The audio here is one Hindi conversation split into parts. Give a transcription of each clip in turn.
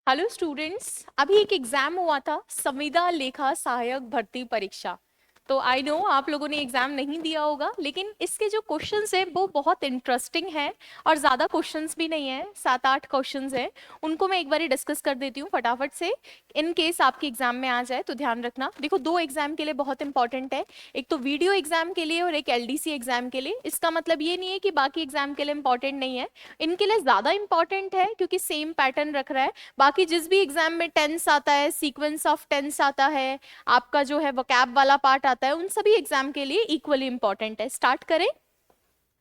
हेलो स्टूडेंट्स, अभी एक एग्जाम हुआ था संविदा लेखा सहायक भर्ती परीक्षा। तो आई नो आप लोगों ने एग्जाम नहीं दिया होगा, लेकिन इसके जो क्वेश्चंस हैं वो बहुत इंटरेस्टिंग है और ज़्यादा क्वेश्चंस भी नहीं है, 7-8 क्वेश्चंस हैं। उनको मैं एक बार डिस्कस कर देती हूँ फटाफट से। इन केस आपके एग्जाम में आ जाए तो ध्यान रखना। देखो, दो एग्जाम के लिए बहुत इंपॉर्टेंट है, एक तो वीडियो एग्जाम के लिए और एक एलडीसी एग्जाम के लिए। इसका मतलब ये नहीं है कि बाकी एग्जाम के लिए इंपॉर्टेंट नहीं है, इनके लिए ज़्यादा इंपॉर्टेंट है क्योंकि सेम पैटर्न रख रहा है। बाकी जिस भी एग्जाम में टेंस आता है, सीक्वेंस ऑफ टेंस आता है, आपका जो है वोकैब वाला पार्ट आता है, उन सभी एग्जाम के लिए इक्वली इंपॉर्टेंट है। स्टार्ट करें,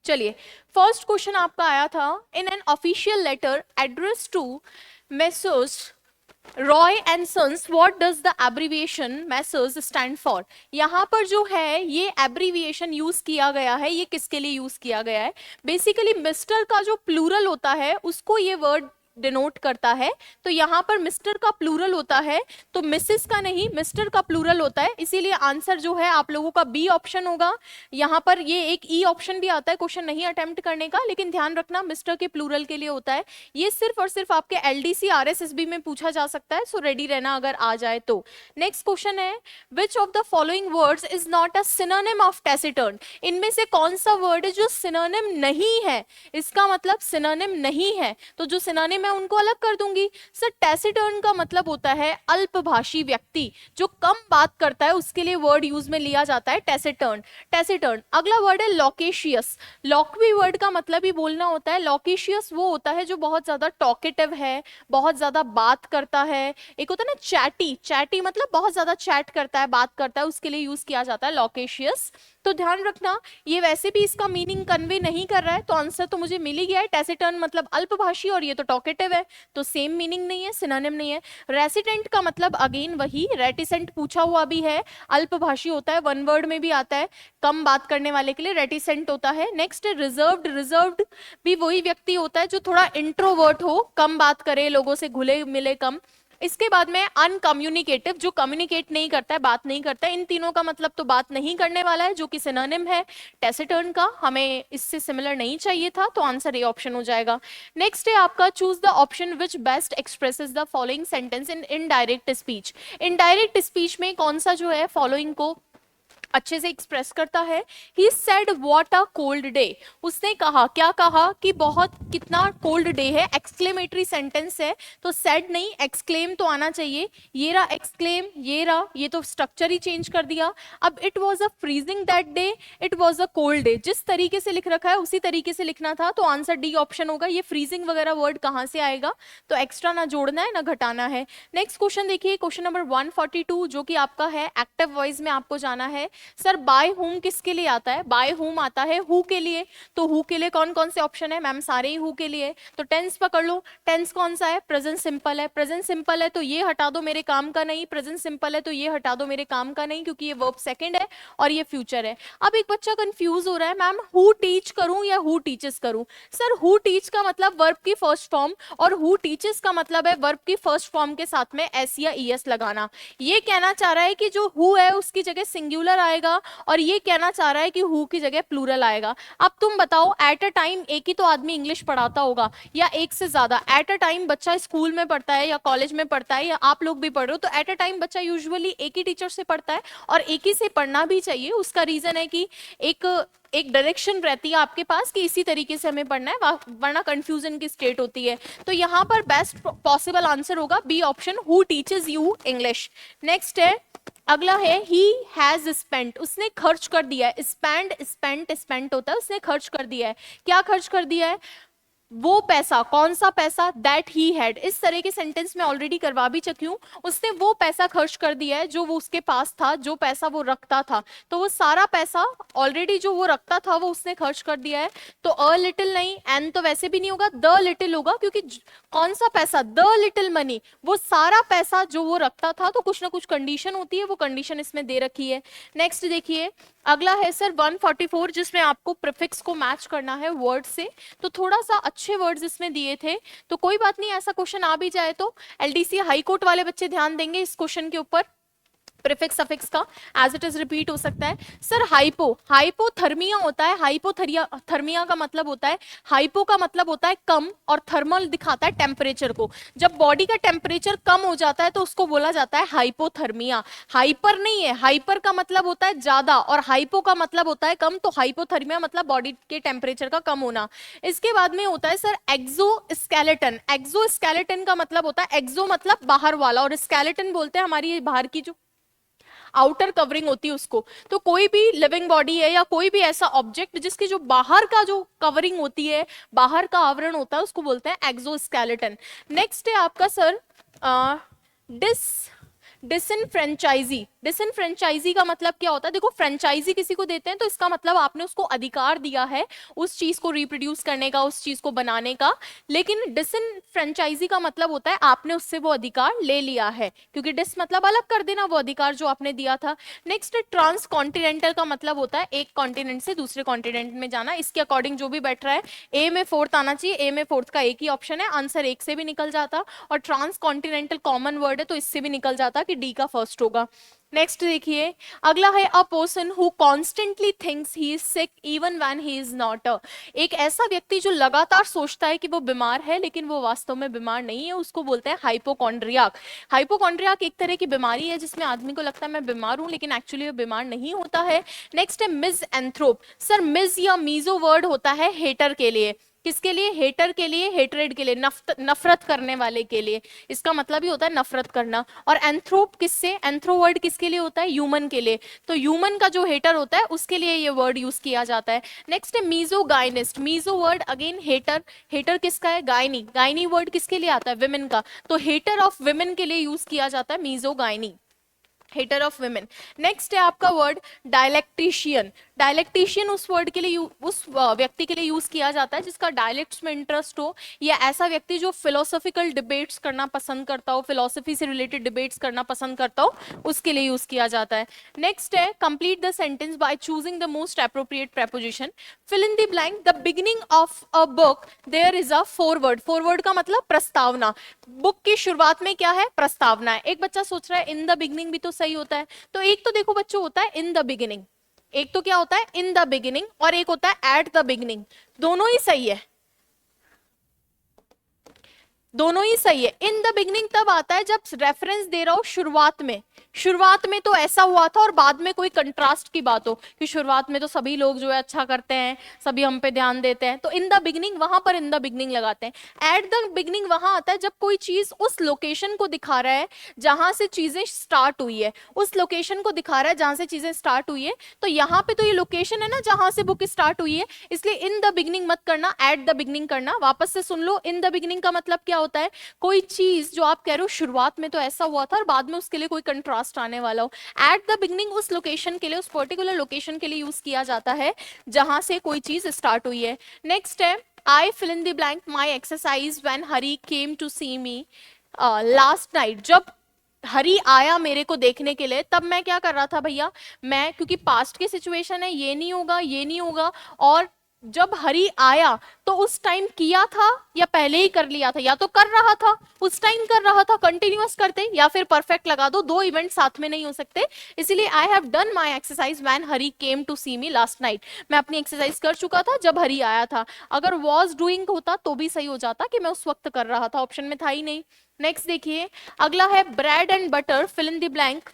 चलिए। फर्स्ट क्वेश्चन आपका आया था, in an official letter address to messrs Roy and sons what does the abbreviation messrs stand for. यहाँ पर जो है ये एब्रीविएशन यूज किया गया है, ये किसके लिए यूज किया गया है? बेसिकली मिस्टर का जो प्लूरल होता है उसको ये वर्ड डिनोट करता है। तो यहाँ पर मिस्टर का प्लूरल होता है, तो मिसेस का नहीं, मिस्टर का प्लूरल होता है, इसीलिए आंसर जो है आप लोगों का बी ऑप्शन होगा। यहाँ पर ये एक ई ऑप्शन भी आता है क्वेश्चन नहीं अटेम्प्ट करने का, लेकिन ध्यान रखना मिस्टर के प्लूरल के लिए होता है। ये सिर्फ और सिर्फ आपके एलडीसी आरएसएसबी में पूछा जा सकता है, सो रेडी रहना अगर आ जाए तो। नेक्स्ट क्वेश्चन है, which of the following words is not a synonym of taciturn. इनमें से कौन सा वर्ड है जो सिनोनिम नहीं है? इसका मतलब सिनोनिम नहीं है, तो जो सिनोनिम है उनको अलग कर दूंगी। सर, टैसिटर्न का मतलब होता है अल्पभाषी व्यक्ति, जो कम बात करता है, उसके लिए वर्ड यूज में लिया जाता है टैसिटर्न। टैसिटर्न। अगला वर्ड है लॉकेशियस। लॉक्वी वर्ड का मतलब ही बोलना होता है। लॉकेशियस वो होता है जो बहुत ज्यादा टॉकेटिव है, बहुत ज्यादा बात करता है। एक होता है ना चैटी, चैटी मतलब बहुत ज्यादा चैट करता है, बात करता है, उसके लिए यूज किया जाता है लॉकेशियस। तो ध्यान रखना, ये वैसे भी इसका मीनिंग कन्वे नहीं कर रहा है, तो आंसर तो मुझे मिल ही गया है। टैसिटर्न मतलब अल्पभाषी और ये तो टॉकेटिव है, तो सेम मीनिंग नहीं है, सिनोनिम नहीं है। रेसिडेंट का मतलब अगेन वही, रेटिसेंट पूछा हुआ भी है, अल्पभाषी होता है, वन वर्ड में भी आता है, कम बात करने वाले के लिए रेटिसेंट होता है। नेक्स्ट है रिजर्व्ड। रिजर्व्ड भी वही व्यक्ति होता है जो थोड़ा इंट्रोवर्ट हो, कम बात करे, लोगों से घुले मिले कम। इसके बाद में अनकम्युनिकेटिव, जो कम्युनिकेट नहीं करता है, बात नहीं करता है। इन तीनों का मतलब तो बात नहीं करने वाला है, जो कि सिनोनिम है टैसिटर्न का, हमें इससे सिमिलर नहीं चाहिए था, तो आंसर ए ऑप्शन हो जाएगा। नेक्स्ट है आपका, choose the option which best expresses the following sentence in indirect speech. Indirect speech में कौन सा जो है फॉलोइंग को अच्छे से एक्सप्रेस करता है? He said what a cold day. उसने कहा, क्या कहा कि बहुत कितना कोल्ड डे है। एक्सक्लेमेटरी सेंटेंस है, तो सेड नहीं एक्सक्लेम तो आना चाहिए। ये रहा एक्सक्लेम, ये रहा, ये तो स्ट्रक्चर ही चेंज कर दिया। अब it was a freezing that day, it was a cold day, जिस तरीके से लिख रखा है उसी तरीके से लिखना था, तो आंसर डी ऑप्शन होगा। ये फ्रीजिंग वगैरह वर्ड कहाँ से आएगा? तो एक्स्ट्रा ना जोड़ना है ना घटाना है। नेक्स्ट क्वेश्चन देखिए, क्वेश्चन नंबर 142, जो कि आपका है एक्टिव वॉइस में, आपको जाना है। सर, बाय हुम किसके लिए आता है? बाय हुम आता है हु के लिए। तो हु के लिए कौन कौन से ऑप्शन है? मैम सारे ही हु के लिए। तो टेंस पकड़ लो, टेंस कौन सा है? प्रेजेंट सिंपल है। प्रेजेंट सिंपल है तो ये हटा दो, मेरे काम का नहीं। प्रेजेंट सिंपल है तो ये हटा दो, मेरे काम का नहीं, क्योंकि ये वर्ब सेकंड है और ये फ्यूचर है। अब एक बच्चा कंफ्यूज हो रहा है, मैम हु टीच करूं या हु टीचेस करूं? सर, हु टीच का मतलब वर्ब की फर्स्ट फॉर्म, और हु टीचेस का मतलब है वर्ब की फर्स्ट फॉर्म के साथ में एस या ईएस लगाना। ये कहना चाह रहा है कि जो हु है उसकी जगह सिंगुलर आएगा, और ये कहना चाह रहा है कि हु की जगह प्लूरल आएगा। अब तुम बताओ, एट अ टाइम एक ही तो आदमी इंग्लिश पढ़ाता होगा या एक से ज्यादा? एट अ टाइम बच्चा स्कूल में पढ़ता है या कॉलेज में पढ़ता है, या आप लोग भी पढ़ रहे हो, तो एट अ टाइम बच्चा यूजुअली एक ही टीचर से पढ़ता है, और एक ही से पढ़ना भी चाहिए। उसका रीजन है कि एक एक डायरेक्शन रहती है आपके पास कि इसी तरीके से हमें पढ़ना है, वरना कंफ्यूजन की स्टेट होती है। तो यहाँ पर बेस्ट पॉसिबल आंसर होगा B option, who teaches you English. Next है, अगला है ही हैज स्पेंट। उसने खर्च कर दिया है। स्पेंड, स्पेंट, स्पेंट होता है, उसने खर्च कर दिया है। क्या खर्च कर दिया है? वो पैसा, कौन सा पैसा? That he had. इस तरह के सेंटेंस में ऑलरेडी करवा भी चुकी हूं। उसने वो पैसा खर्च कर दिया है जो वो उसके पास था, जो पैसा वो रखता था, तो वो सारा पैसा ऑलरेडी जो वो रखता था वो उसने खर्च कर दिया है। तो अ लिटिल नहीं, एन तो वैसे भी नहीं होगा, द लिटिल होगा, क्योंकि कौन सा पैसा? द लिटिल मनी, वो सारा पैसा जो वो रखता था। तो कुछ ना कुछ कंडीशन होती है, वो कंडीशन इसमें दे रखी है। नेक्स्ट देखिए, अगला है सर 144, जिसमें आपको प्रीफिक्स को मैच करना है वर्ड से। तो थोड़ा सा अच्छे वर्ड्स इसमें दिए थे, तो कोई बात नहीं, ऐसा क्वेश्चन आ भी जाए तो एलडीसी हाई कोर्ट वाले बच्चे ध्यान देंगे इस क्वेश्चन के ऊपर। प्रीफिक्स सफिक्स का एज इट इज रिपीट हो सकता है। सर हाइपो, हाइपोथर्मिया होता है, हाइपोथर्मिया थर्मिया का मतलब होता है, हाइपो का मतलब होता है कम, और थर्मल दिखाता है टेम्परेचर को। जब बॉडी का टेम्परेचर कम हो जाता है तो उसको बोला जाता है हाइपोथर्मिया। हाइपर नहीं है, हाइपर का मतलब होता है ज्यादा और हाइपो का मतलब होता है कम, तो हाइपोथर्मिया मतलब बॉडी के टेम्परेचर का कम होना। इसके बाद में होता है सर एक्सोस्केलेटन। एक्सोस्केलेटन का मतलब होता है, एक्सो मतलब बाहर वाला और स्केलेटन बोलते हैं हमारी बाहर की जो आउटर कवरिंग होती है उसको। तो कोई भी लिविंग बॉडी है या कोई भी ऐसा ऑब्जेक्ट जिसकी जो बाहर का जो कवरिंग होती है, बाहर का आवरण होता है, उसको बोलते हैं एक्सोस्केलेटन। नेक्स्ट है आपका सर डिस डिसइनफ्रेंचाइजी। डिसइनफ्रेंचाइजी का मतलब क्या होता है? देखो, फ्रेंचाइजी किसी को देते हैं तो इसका मतलब आपने उसको अधिकार दिया है उस चीज को रिप्रोड्यूस करने का, उस चीज को बनाने का। लेकिन डिसइनफ्रेंचाइजी का मतलब होता है आपने उससे वो अधिकार ले लिया है, क्योंकि डिस मतलब अलग कर देना, वो अधिकार जो आपने दिया था। नेक्स्ट, ट्रांस कॉन्टिनेंटल का मतलब होता है एक कॉन्टिनेंट से दूसरे कॉन्टिनेंट में जाना। इसके अकॉर्डिंग जो भी बैठ रहा है, ए में फोर्थ आना चाहिए, ए में फोर्थ का एक ही ऑप्शन है, आंसर एक से भी निकल जाता, और ट्रांस कॉन्टिनेंटल कॉमन वर्ड है तो इससे भी निकल जाता कि डी का फर्स्ट होगा। नेक्स्ट देखिए, अगला है a person who constantly thinks he is sick even when he is not. एक ऐसा व्यक्ति जो लगातार सोचता है कि वो बीमार है लेकिन वो वास्तव में बीमार नहीं है, उसको बोलते हैं हाइपोकॉन्ड्रियाक। हाइपोकॉन्ड्रियाक एक तरह की बीमारी है जिसमें आदमी को लगता है मैं बीमार हूं, लेकिन एक्चुअली वो बीमार नहीं होता है। नेक्स्ट है मिज़एंथ्रोप। सर मिज या मीजो वर्ड होता है हेटर के लिए। किसके लिए? हेटर के लिए, हेटरेड के लिए, नफरत करने वाले के लिए। इसका मतलब ही होता है नफरत करना। और एंथ्रोप किससे? एंथ्रो वर्ड किसके लिए होता है? ह्यूमन के लिए। तो ह्यूमन का जो हेटर होता है उसके लिए ये वर्ड यूज किया जाता है। नेक्स्ट है misogynist. Miso word again hater. Hater किसका है? गायनी। गायनी वर्ड किसके लिए आता है? विमेन का। तो हेटर ऑफ विमेन के लिए यूज किया जाता है मीजोगाइनी, हेटर ऑफ वुमेन। नेक्स्ट है आपका वर्ड डायलेक्टिशियन। डायलेक्टिशियन उस वर्ड के लिए उस व्यक्ति के लिए यूज किया जाता है जिसका डायलेक्ट्स में इंटरेस्ट हो, या ऐसा व्यक्ति जो फिलोसॉफिकल डिबेट्स करना पसंद करता हो, फिलोसफी से रिलेटेड डिबेट्स करना पसंद करता हो, उसके लिए यूज किया जाता है। नेक्स्ट है complete the sentence by choosing the most appropriate preposition. Fill in the blank. The beginning of a book there is a foreword. Foreword का मतलब प्रस्तावना। बुक की शुरुआत में क्या है? प्रस्तावना है। एक बच्चा सोच रहा है इन द बिगिनिंग भी तो सही होता है, तो एक तो देखो बच्चों होता है इन द बिगिनिंग, एक तो क्या होता है? इन द बिगिनिंग, और एक होता है एट द बिगिनिंग। दोनों ही सही है, दोनों ही सही है। इन द बिगनिंग तब आता है जब रेफरेंस दे रहा हो शुरुआत में। शुरुआत में तो ऐसा हुआ था और बाद में कोई कंट्रास्ट की बात हो कि शुरुआत में तो सभी लोग जो है अच्छा करते हैं, सभी हम पे ध्यान देते हैं, तो इन द बिगनिंग, वहां पर इन द बिगनिंग लगाते हैं। एट द बिगनिंग वहां आता है जब कोई चीज उस लोकेशन को दिखा रहा है जहां से चीजें स्टार्ट हुई है, उस लोकेशन को दिखा रहा है जहां से चीजें स्टार्ट हुई है। तो यहाँ पे तो ये लोकेशन है ना जहां से बुक स्टार्ट हुई है, इसलिए इन द बिगनिंग मत करना, एट द बिगनिंग करना। वापस से सुन लो, इन द बिगनिंग का मतलब क्या होता है? कोई चीज जो आप कह रहे हो शुरुआत में तो ऐसा हुआ था और बाद में उसके लिए कोई कंट्रास्ट आने वाला हो। एट द बिगनिंग उस लोकेशन के लिए, उस पर्टिकुलर लोकेशन के लिए यूज किया जाता है जहां से कोई चीज स्टार्ट हुई है। नेक्स्ट है I fill in the blank my exercise when Hari came to see me last night. जब हरी आया मेरे को देखने के लिए, तब मैं क्या कर रहा था भैया? मैं, क्योंकि पास्ट की सिचुएशन है, ये नहीं होगा, ये नहीं होगा, और जब हरी आया तो उस टाइम किया था या पहले ही कर लिया था? या तो कर रहा था, उस टाइम कर रहा था, कंटिन्यूअस करते, या फिर परफेक्ट लगा दो। दो इवेंट साथ में नहीं हो सकते, इसीलिए I have done my exercise when Hari came to see me last night. मैं अपनी एक्सरसाइज कर चुका था जब हरी आया था। अगर वॉज डूइंग होता तो भी सही हो जाता कि मैं उस वक्त कर रहा था, ऑप्शन में था ही नहीं। नेक्स्ट देखिए, अगला है bread and butter, fill in the blank,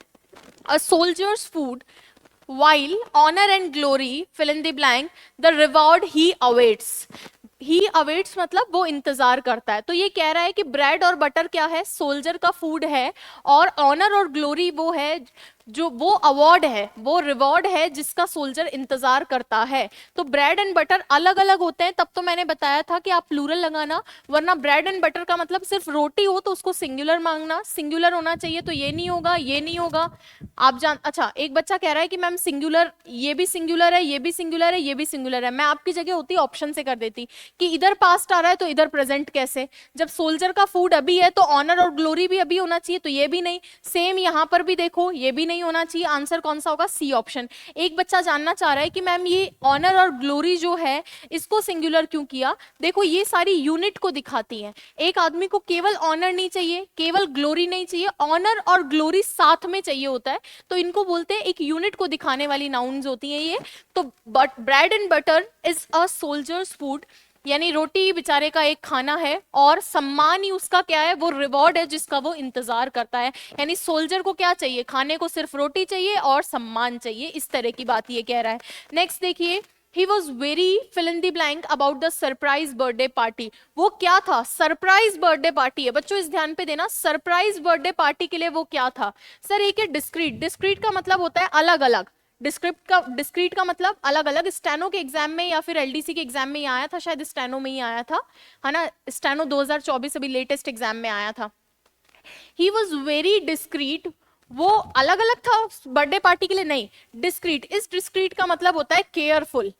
a soldier's food while honor and glory fill in the blank the reward he awaits। He awaits मतलब वो इंतजार करता है। तो ये कह रहा है कि ब्रेड और बटर क्या है? सोल्जर का फूड है, और ऑनर और ग्लोरी वो है, जो वो अवार्ड है, वो रिवॉर्ड है जिसका सोल्जर इंतजार करता है। तो ब्रेड एंड बटर अलग अलग होते हैं, तब तो मैंने बताया था कि आप प्लूरल लगाना, वरना ब्रेड एंड बटर का मतलब सिर्फ रोटी हो तो उसको सिंगुलर मांगना, सिंगुलर होना चाहिए, तो ये नहीं होगा, ये नहीं होगा। आप जान, अच्छा एक बच्चा कह रहा है कि मैम सिंगुलर, ये भी सिंगुलर है, ये भी सिंगुलर है, ये भी सिंगुलर है। मैं आपकी जगह होती ऑप्शन से कर देती कि इधर पास्ट आ रहा है तो इधर प्रेजेंट कैसे? जब सोल्जर का फूड अभी है तो ऑनर और ग्लोरी भी अभी होना चाहिए, तो ये भी नहीं। सेम यहाँ पर भी देखो, ये भी नहीं नहीं होना चाहिए, आंसर कौन सा होगा, सी ऑप्शन। एक बच्चा जानना चाह रहा है कि मैम ये ऑनर और ग्लोरी जो है इसको सिंगुलर क्यों किया। देखो ये सारी यूनिट को दिखाती हैं, एक आदमी को केवल ऑनर नहीं चाहिए, केवल ग्लोरी नहीं चाहिए, ऑनर और ग्लोरी साथ में चाहिए होता है, तो इनको बोलते हैं एक यूनिट को दिखाने वाली नाउन्स होती हैं ये। तो but bread and butter is a soldier's food, यानी रोटी बेचारे का एक खाना है, और सम्मान ही उसका क्या है, वो रिवॉर्ड है जिसका वो इंतजार करता है। यानी सोल्जर को क्या चाहिए, खाने को सिर्फ रोटी चाहिए और सम्मान चाहिए, इस तरह की बात ये कह रहा है। नेक्स्ट देखिए, he was very fill in the blank about the surprise birthday party. वो क्या था, सरप्राइज बर्थडे पार्टी है बच्चों, इस ध्यान पे देना, सरप्राइज बर्थडे पार्टी के लिए वो क्या था। सर एक है डिस्क्रीट, डिस्क्रीट का मतलब होता है अलग अलग, डिस्क्रीट का मतलब अलग अलग। स्टेनो के एग्जाम में या फिर एलडीसी के एग्जाम में ही आया था, शायद स्टेनो में ही आया था, है ना, स्टेनो 2024 अभी लेटेस्ट एग्जाम में आया था। ही वॉज वेरी डिस्क्रीट, वो अलग अलग था बर्थडे पार्टी के लिए, नहीं डिस्क्रीट। इस डिस्क्रीट का मतलब होता है केयरफुल,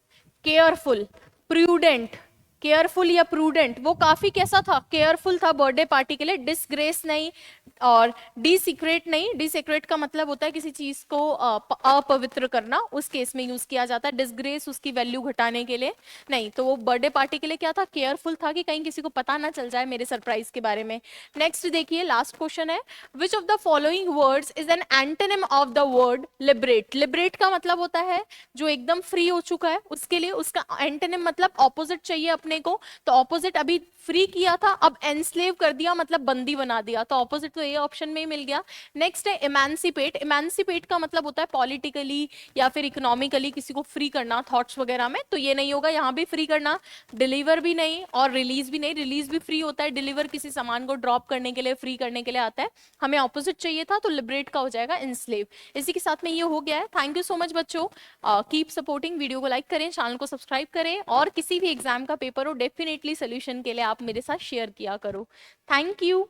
केयरफुल, प्रूडेंट, केयरफुल या प्रूडेंट, वो काफी कैसा था, केयरफुल था बर्थडे पार्टी के लिए। डिसग्रेस नहीं और डी सीक्रेट नहीं, डी सीक्रेट का मतलब होता है किसी चीज को अपवित्र करना, उस केस में यूज किया जाता है। डिसग्रेस उसकी वैल्यू घटाने के लिए नहीं, तो वो बर्थडे पार्टी के लिए क्या था, केयरफुल था कि कहीं किसी को पता ना चल जाए मेरे सरप्राइज के बारे में। नेक्स्ट देखिए लास्ट क्वेश्चन है, which of the following words is an antonym of the word liberate. Liberate का मतलब होता है जो एकदम फ्री हो चुका है उसके लिए, उसका एंटोनिम मतलब ऑपोजिट चाहिए अपने को, तो ऑपोजिट अभी फ्री किया था, अब एनस्लेव कर दिया मतलब बंदी बना दिया, तो ऑपोजिट तो ये ऑप्शन में ही मिल गया। नेक्स्ट है इमेंसिपेट, इमेंसिपेट का मतलब होता है पॉलिटिकली या फिर इकोनॉमिकली किसी को फ्री करना थॉट्स वगैरह में, तो ये नहीं होगा, यहाँ भी फ्री करना। डिलीवर भी नहीं और रिलीज भी नहीं, रिलीज भी फ्री होता है, डिलीवर किसी सामान को ड्रॉप करने के लिए, फ्री करने के लिए आता है, हमें ऑपोजिट चाहिए था, तो लिबरेट का हो जाएगा इंस्लेव। इसी के साथ में ये हो गया है। थैंक यू सो मच बच्चों, कीप सपोर्टिंग, वीडियो को लाइक करें, चैनल को सब्सक्राइब करें, और किसी भी एग्जाम का पेपर हो डेफिनेटली सोल्यूशन के लिए आप मेरे साथ शेयर किया करो। Thank you.